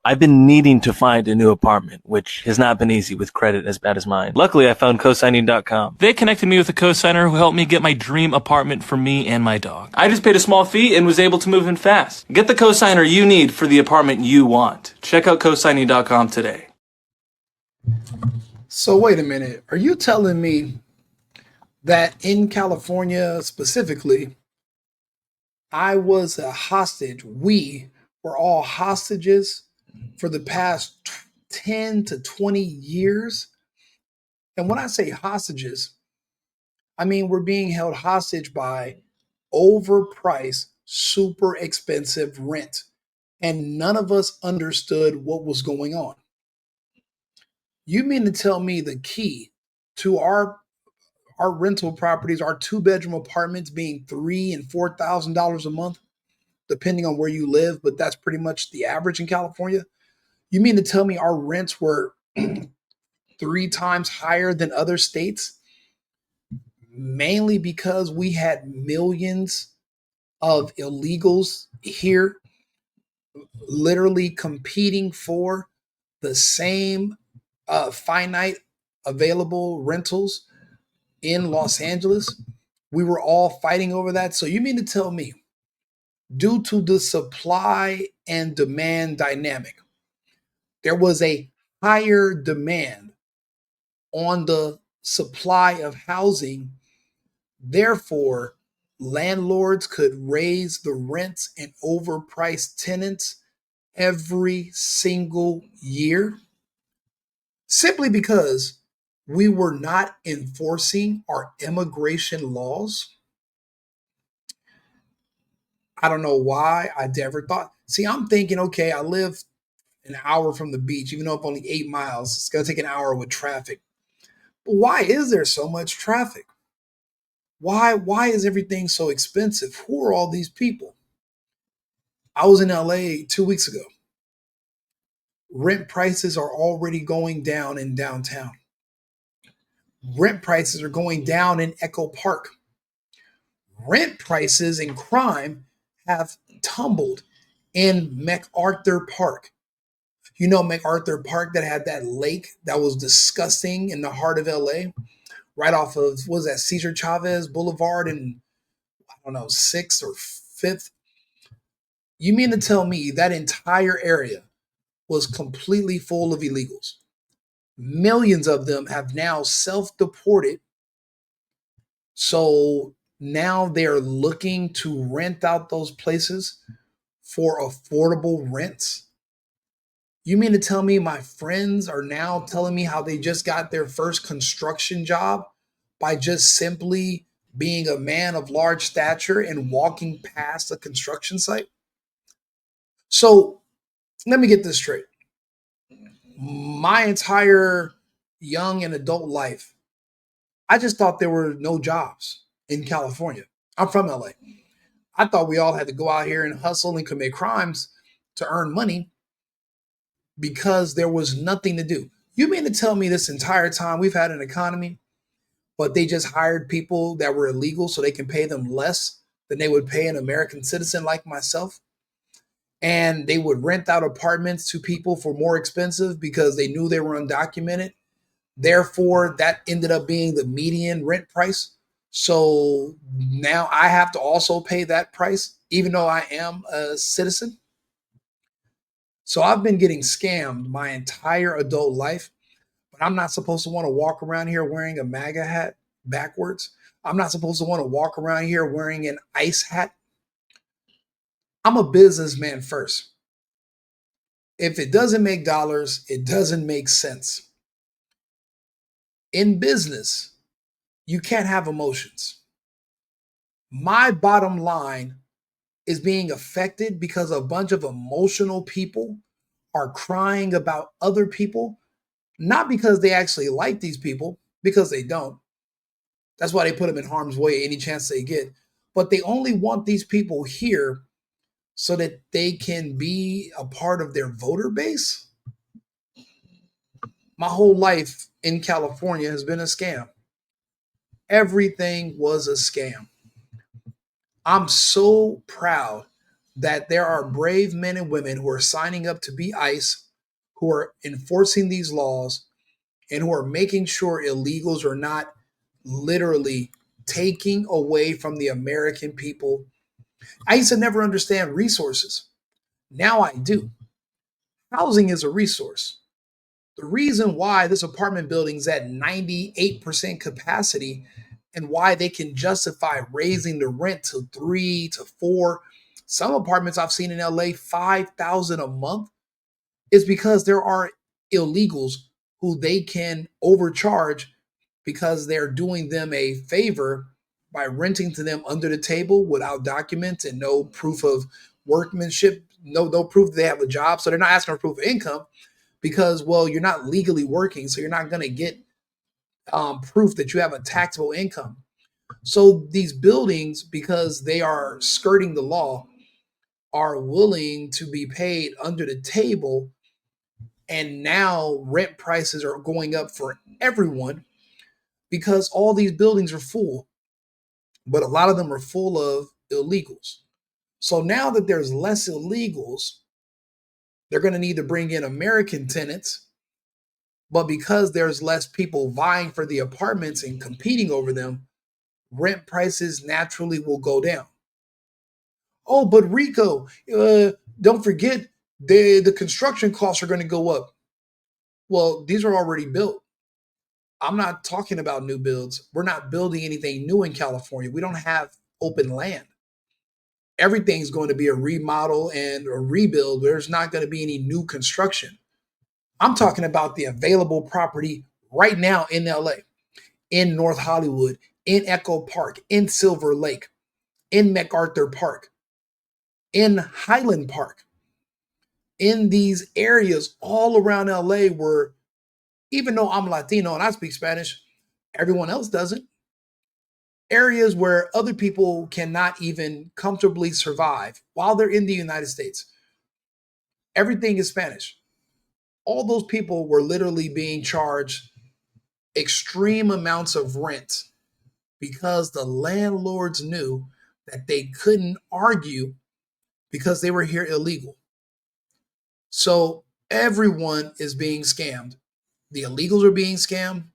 I've been needing to find a new apartment, which has not been easy with credit as bad as mine. Luckily, I found cosigning.com. They connected me with a cosigner who helped me get my dream apartment for me and my dog. I just paid a small fee and was able to move in fast. Get the cosigner you need for the apartment you want. Check out cosigning.com today. So wait a minute. Are you telling me that in California specifically, I was a hostage? We were all hostages for the past 10 to 20 years? And when I say hostages, I mean we're being held hostage by overpriced, super expensive rent. And none of us understood what was going on. You mean to tell me the key to our rental properties, our two-bedroom apartments being $3,000 and $4,000 a month, depending on where you live, but that's pretty much the average in California. You mean to tell me our rents were three times higher than other states, mainly because we had millions of illegals here, literally competing for the same finite available rentals in Los Angeles? We were all fighting over that. So you mean to tell me, due to the supply and demand dynamic, there was a higher demand on the supply of housing. Therefore, landlords could raise the rents and overprice tenants every single year simply because we were not enforcing our immigration laws. I don't know why I never thought. See, I'm thinking, okay, I live an hour from the beach, even though it's only 8 miles. It's going to take an hour with traffic. But why is there so much traffic? Why is everything so expensive? Who are all these people? I was in LA 2 weeks ago. Rent prices are already going down in downtown. Rent prices are going down in Echo Park. Rent prices and crime have tumbled in MacArthur Park. You know MacArthur Park that had that lake that was disgusting in the heart of LA, right off of what was that Cesar Chavez Boulevard in I don't know 6th or 5th. You mean to tell me that entire area was completely full of illegals? Millions of them have now self-deported, so now they're looking to rent out those places for affordable rents. You mean to tell me my friends are now telling me how they just got their first construction job by just simply being a man of large stature and walking past a construction site? So let me get this straight. My entire young and adult life, I just thought there were no jobs in California. I'm from LA. I thought we all had to go out here and hustle and commit crimes to earn money because there was nothing to do. You mean to tell me this entire time we've had an economy, but they just hired people that were illegal so they can pay them less than they would pay an American citizen like myself? And they would rent out apartments to people for more expensive because they knew they were undocumented. Therefore, that ended up being the median rent price. So now I have to also pay that price, even though I am a citizen. So I've been getting scammed my entire adult life, but I'm not supposed to want to walk around here wearing a MAGA hat backwards. I'm not supposed to want to walk around here wearing an ICE hat. I'm a businessman first. If it doesn't make dollars, it doesn't make sense. In business, you can't have emotions. My bottom line is being affected because a bunch of emotional people are crying about other people, not because they actually like these people, because they don't. That's why they put them in harm's way any chance they get. But they only want these people here so that they can be a part of their voter base. My whole life in California has been a scam. Everything was a scam. I'm so proud that there are brave men and women who are signing up to be ICE, who are enforcing these laws, and who are making sure illegals are not literally taking away from the American people. I used to never understand resources. Now I do. Housing is a resource. The reason why this apartment building's at 98% capacity and why they can justify raising the rent to 3 to 4, some apartments I've seen in LA 5,000 a month, is because there are illegals who they can overcharge because they're doing them a favor by renting to them under the table without documents and no proof of workmanship, no proof that they have a job. So they're not asking for proof of income because, well, you're not legally working, so you're not going to get proof that you have a taxable income. So these buildings, because they are skirting the law, are willing to be paid under the table, and now rent prices are going up for everyone because all these buildings are full, but a lot of them are full of illegals. So now that there's less illegals, they're going to need to bring in American tenants. But because there's less people vying for the apartments and competing over them, rent prices naturally will go down. Oh, but Rico, don't forget the construction costs are going to go up. Well, these are already built. I'm not talking about new builds. We're not building anything new in California. We don't have open land. Everything's going to be a remodel and a rebuild. There's not going to be any new construction. I'm talking about the available property right now in LA, in North Hollywood, in Echo Park, in Silver Lake, in MacArthur Park, in Highland Park, in these areas all around LA where, even though I'm Latino and I speak Spanish, everyone else doesn't. Areas where other people cannot even comfortably survive while they're in the United States. Everything is Spanish. All those people were literally being charged extreme amounts of rent because the landlords knew that they couldn't argue because they were here illegal. So everyone is being scammed. The illegals are being scammed.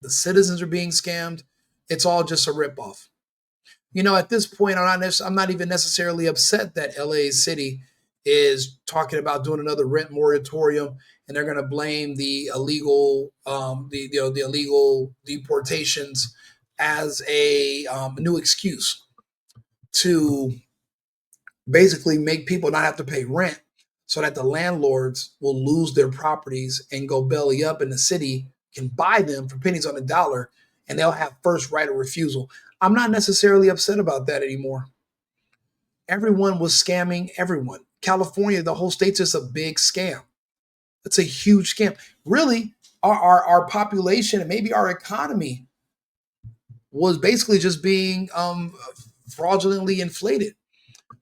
The citizens are being scammed. It's all just a ripoff. At this point, I'm not even necessarily upset that LA City is talking about doing another rent moratorium, and they're going to blame the illegal, the illegal deportations as a new excuse to basically make people not have to pay rent, so that the landlords will lose their properties and go belly up, and the city can buy them for pennies on the dollar, and they'll have first right of refusal. I'm not necessarily upset about that anymore. Everyone was scamming everyone. California, the whole state's just a big scam. It's a huge scam. Really, our population and maybe our economy was basically just being fraudulently inflated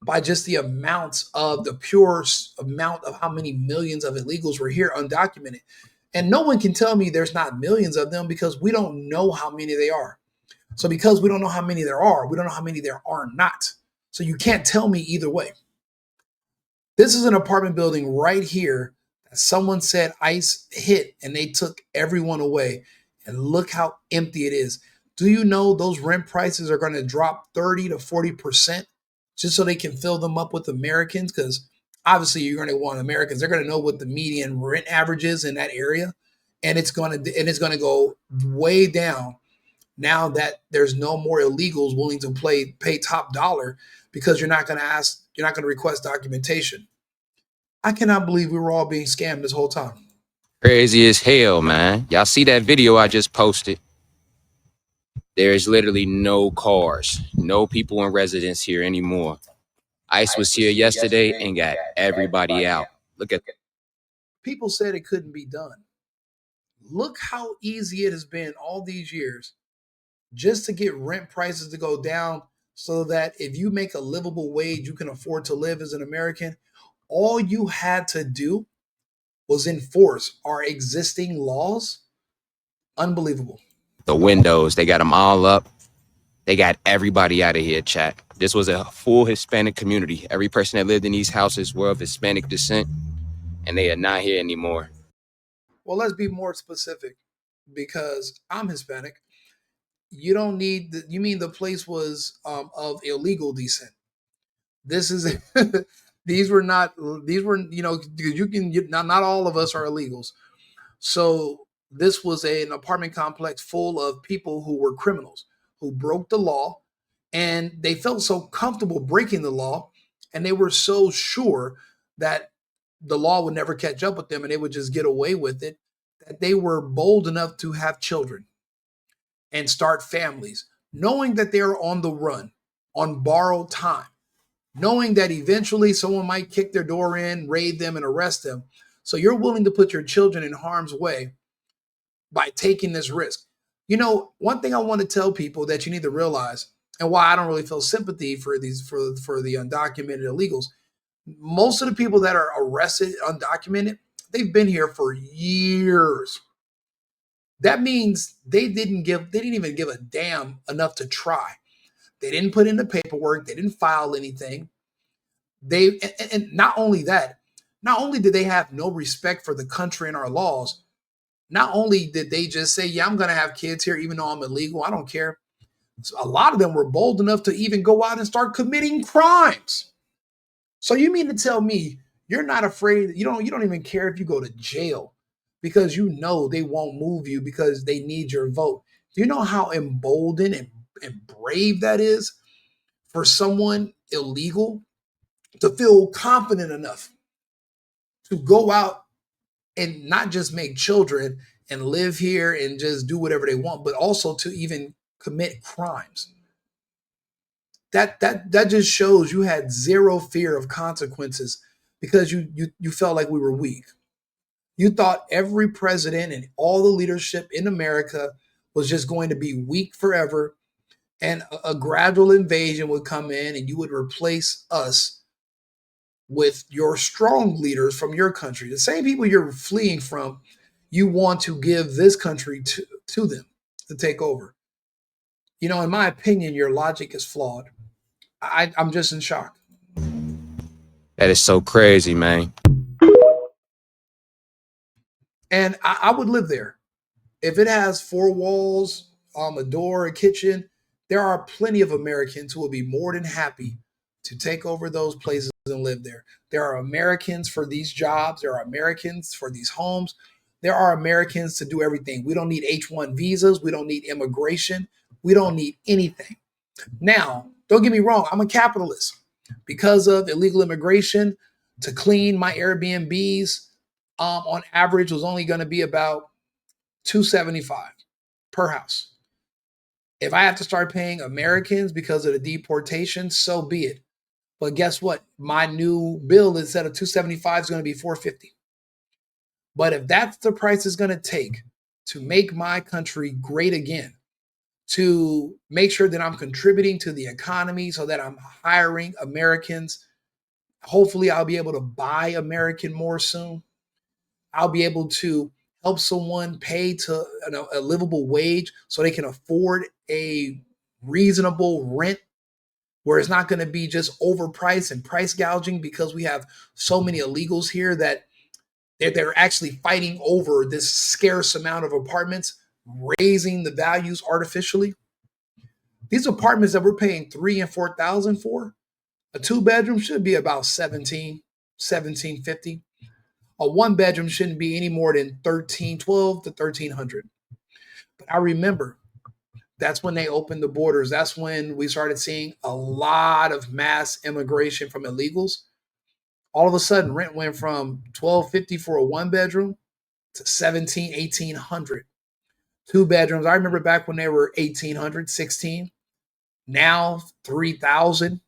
by just the pure amount of how many millions of illegals were here undocumented. And no one can tell me there's not millions of them because we don't know how many they are. So because we don't know how many there are, we don't know how many there are not. So you can't tell me either way. This is an apartment building right here that someone said ICE hit and they took everyone away. And look how empty it is. Do you know those rent prices are going to drop 30 to 40% just so they can fill them up with Americans? Because obviously you're going to want Americans. They're going to know what the median rent average is in that area. And it's going to go way down now that there's no more illegals willing to pay top dollar because you're not going to request documentation. I cannot believe we were all being scammed this whole time. Crazy as hell, man. Y'all see that video I just posted? There is literally no cars, no people in residence here anymore. ICE was here yesterday and got everybody out. Look at People said it couldn't be done. Look how easy it has been all these years just to get rent prices to go down so that if you make a livable wage, you can afford to live as an American. All you had to do was enforce our existing laws. Unbelievable. the windows. They got them all up. They got everybody out of here, chat. This was a full Hispanic community. Every person that lived in these houses were of Hispanic descent, and they are not here anymore. Well, let's be more specific because I'm Hispanic. You don't need you mean the place was of illegal descent. This is these were not these were you can not all of us are illegals. So this was an apartment complex full of people who were criminals who broke the law, and they felt so comfortable breaking the law, and they were so sure that the law would never catch up with them and they would just get away with it, that they were bold enough to have children and start families, knowing that they're on the run, on borrowed time, knowing that eventually someone might kick their door in, raid them, and arrest them. So you're willing to put your children in harm's way by taking this risk. One thing I want to tell people that you need to realize, and why I don't really feel sympathy for the undocumented illegals. Most of the people that are arrested undocumented, they've been here for years. That means they didn't even give a damn enough to try. They didn't put in the paperwork, they didn't file anything. And not only that, not only did they have no respect for the country and our laws, not only did they just say, yeah, I'm going to have kids here, even though I'm illegal, I don't care. So a lot of them were bold enough to even go out and start committing crimes. So you mean to tell me you're not afraid, you don't even care if you go to jail because you know they won't move you because they need your vote. Do you know how emboldened and brave that is for someone illegal to feel confident enough to go out and not just make children and live here and just do whatever they want, but also to even commit crimes? That just shows you had zero fear of consequences because you felt like we were weak. You thought every president and all the leadership in America was just going to be weak forever, and a gradual invasion would come in and you would replace us with your strong leaders from your country. The same people you're fleeing from, you want to give this country to them to take over. In my opinion, your logic is flawed. I'm just in shock. That is so crazy, man. And I would live there. If it has four walls, a door, a kitchen, there are plenty of Americans who will be more than happy to take over those places and live there. There are Americans for these jobs. There are Americans for these homes. There are Americans to do everything. We don't need H-1 visas. We don't need immigration. We don't need anything. Now, don't get me wrong. I'm a capitalist. Because of illegal immigration, to clean my Airbnbs, on average was only going to be about $275 per house. If I have to start paying Americans because of the deportation, so be it. But guess what? My new bill instead of $275 is going to be $450. But if that's the price it's going to take to make my country great again, to make sure that I'm contributing to the economy so that I'm hiring Americans, hopefully I'll be able to buy American more soon. I'll be able to help someone pay to a livable wage so they can afford a reasonable rent where it's not going to be just overpriced and price gouging because we have so many illegals here that they're actually fighting over this scarce amount of apartments, raising the values artificially. These apartments that we're paying 3 and 4,000 for, a 2-bedroom should be about 1750. A 1-bedroom shouldn't be any more than 1312 to 1300. But I remember that's when they opened the borders. That's when we started seeing a lot of mass immigration from illegals. All of a sudden, rent went from 1250 for a 1-bedroom to 1800. 2-bedrooms, I remember back when they were 1800, 16. Now 3000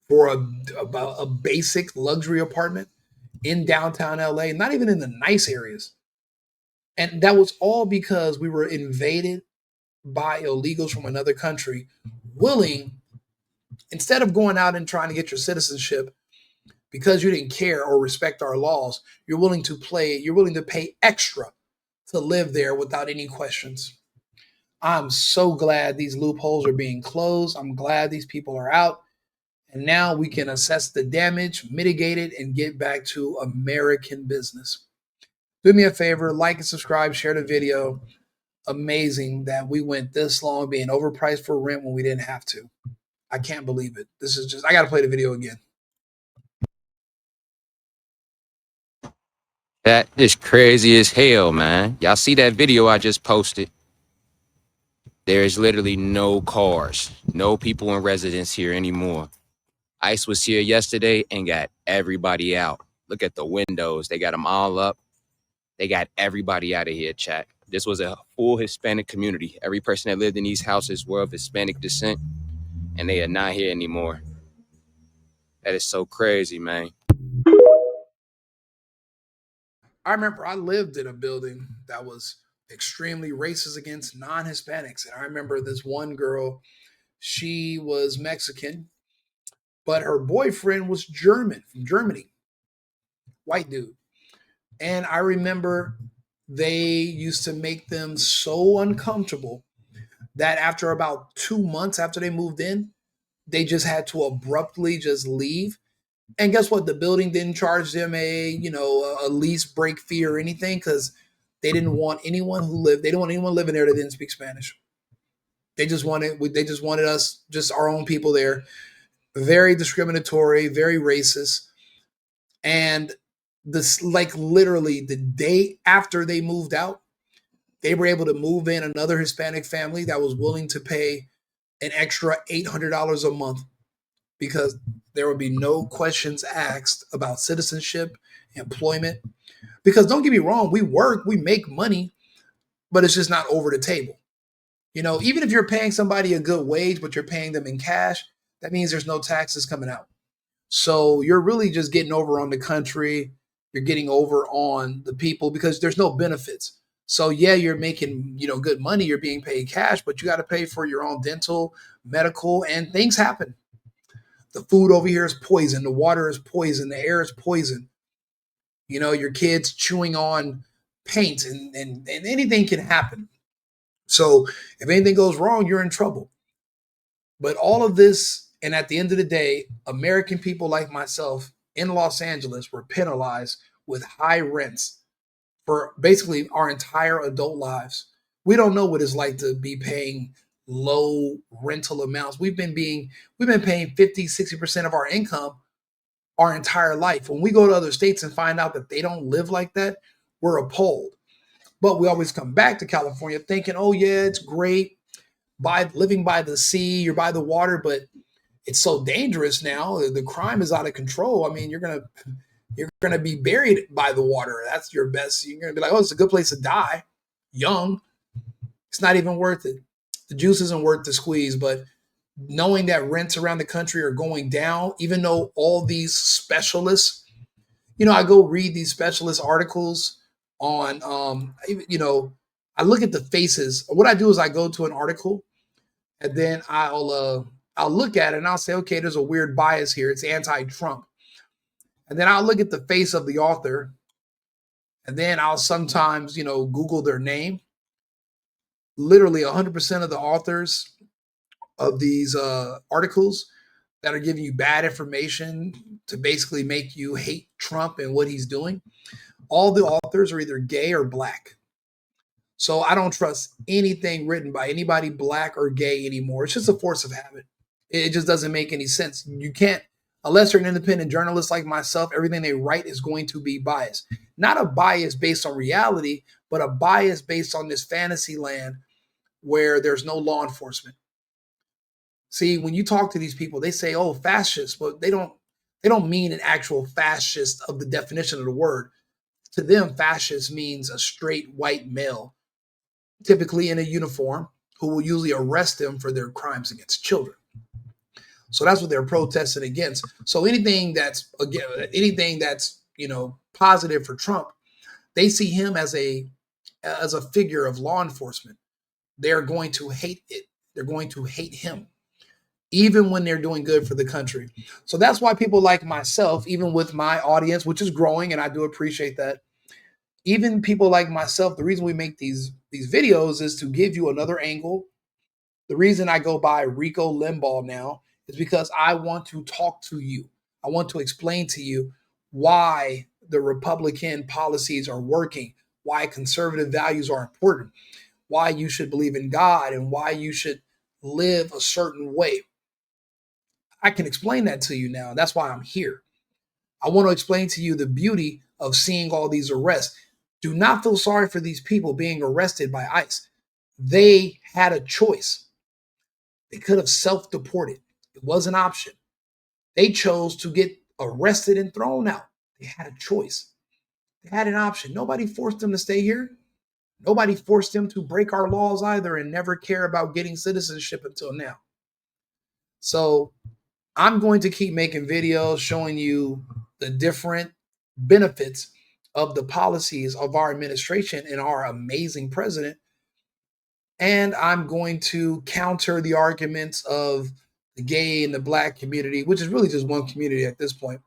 for a basic luxury apartment in downtown LA, not even in the nice areas. And that was all because we were invaded by illegals from another country, willing, instead of going out and trying to get your citizenship because you didn't care or respect our laws, you're willing to pay extra to live there without any questions. I'm so glad these loopholes are being closed. I'm glad these people are out. And now we can assess the damage, mitigate it, and get back to American business. Do me a favor, like and subscribe, share the video. Amazing that we went this long being overpriced for rent when we didn't have to. I can't believe it. This is just, I got to play the video again. That is crazy as hell, man. Y'all see that video I just posted? There is literally no cars, no people in residence here anymore. ICE was here yesterday and got everybody out. Look at the windows. They got them all up. They got everybody out of here, chat. This was a full Hispanic community. Every person that lived in these houses were of Hispanic descent, and they are not here anymore. That is so crazy, man. I remember I lived in a building that was extremely racist against non-Hispanics. And I remember this one girl, she was Mexican, but her boyfriend was German, from Germany, white dude. And I remember they used to make them so uncomfortable that after about 2 months after they moved in, they just had to abruptly just leave. And guess what? The building didn't charge them a lease break fee or anything because they didn't want anyone who lived. They didn't want anyone living there that didn't speak Spanish. They just wanted us, just our own people there. Very discriminatory, very racist. And this, like, literally the day after they moved out, they were able to move in another Hispanic family that was willing to pay an extra $800 a month because there would be no questions asked about citizenship, employment. Because don't get me wrong, we work, we make money, but it's just not over the table. Even if you're paying somebody a good wage, but you're paying them in cash, that means there's no taxes coming out. So you're really just getting over on the country. You're getting over on the people because there's no benefits. So yeah, you're making, good money. You're being paid cash, but you got to pay for your own dental, medical, and things happen. The food over here is poison. The water is poison. The air is poison. Your kids chewing on paint and anything can happen. So if anything goes wrong, you're in trouble. But all of this, and at the end of the day, American people like myself in Los Angeles were penalized with high rents for basically our entire adult lives. We don't know what it's like to be paying low rental amounts. We've been paying 50, 60% of our income our entire life. When we go to other states and find out that they don't live like that, we're appalled. But we always come back to California thinking, oh yeah, it's great. By living by the sea, you're by the water, but it's so dangerous now. The crime is out of control. I mean, you're gonna be buried by the water. That's your best. You're gonna be like, oh, it's a good place to die, young. It's not even worth it. The juice isn't worth the squeeze. But knowing that rents around the country are going down, even though all these specialists, I go read these specialist articles on, I look at the faces. What I do is I go to an article and then I'll look at it and I'll say, okay, there's a weird bias here. It's anti-Trump. And then I'll look at the face of the author, and then I'll sometimes, Google their name. Literally 100% of the authors of these articles that are giving you bad information to basically make you hate Trump and what he's doing, all the authors are either gay or black. So I don't trust anything written by anybody black or gay anymore. It's just a force of habit. It just doesn't make any sense. You can't, unless you're an independent journalist like myself, everything they write is going to be biased. Not a bias based on reality, but a bias based on this fantasy land where there's no law enforcement. See, when you talk to these people, they say, "Oh, fascist," but they don't mean an actual fascist of the definition of the word. To them, fascist means a straight white male, typically in a uniform, who will usually arrest them for their crimes against children. So that's what they're protesting against. So anything that's positive for Trump, they see him as a figure of law enforcement. They're going to hate it. They're going to hate him, even when they're doing good for the country. So that's why people like myself, even with my audience, which is growing, and I do appreciate that, even people like myself, the reason we make these videos is to give you another angle. The reason I go by Rico Limbaugh now is because I want to talk to you. I want to explain to you why the Republican policies are working, why conservative values are important, why you should believe in God, and why you should live a certain way. I can explain that to you now. That's why I'm here. I want to explain to you the beauty of seeing all these arrests. Do not feel sorry for these people being arrested by ICE. They had a choice. They could have self-deported. It was an option. They chose to get arrested and thrown out. They had a choice. They had an option. Nobody forced them to stay here. Nobody forced them to break our laws either and never care about getting citizenship until now. So I'm going to keep making videos showing you the different benefits of the policies of our administration and our amazing president. And I'm going to counter the arguments of the gay and the black community, which is really just one community at this point,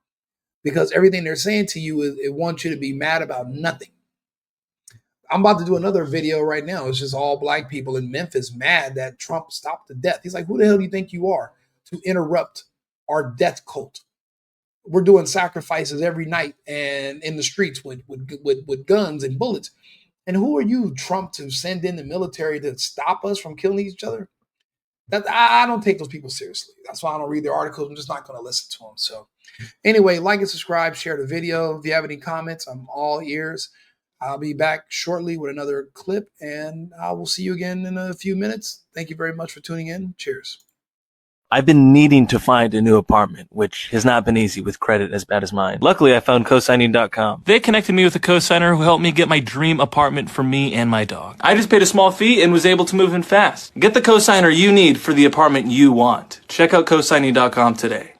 because everything they're saying to you is it wants you to be mad about nothing. I'm about to do another video right now. It's just all black people in Memphis mad that Trump stopped the death. He's like, who the hell do you think you are to interrupt our death cult? We're doing sacrifices every night and in the streets with guns and bullets. And who are you, Trump, to send in the military to stop us from killing each other? I don't take those people seriously. That's why I don't read their articles. I'm just not going to listen to them. So anyway, like and subscribe, share the video. If you have any comments, I'm all ears. I'll be back shortly with another clip, and I will see you again in a few minutes. Thank you very much for tuning in. Cheers. I've been needing to find a new apartment, which has not been easy with credit as bad as mine. Luckily, I found cosigning.com. They connected me with a cosigner who helped me get my dream apartment for me and my dog. I just paid a small fee and was able to move in fast. Get the cosigner you need for the apartment you want. Check out cosigning.com today.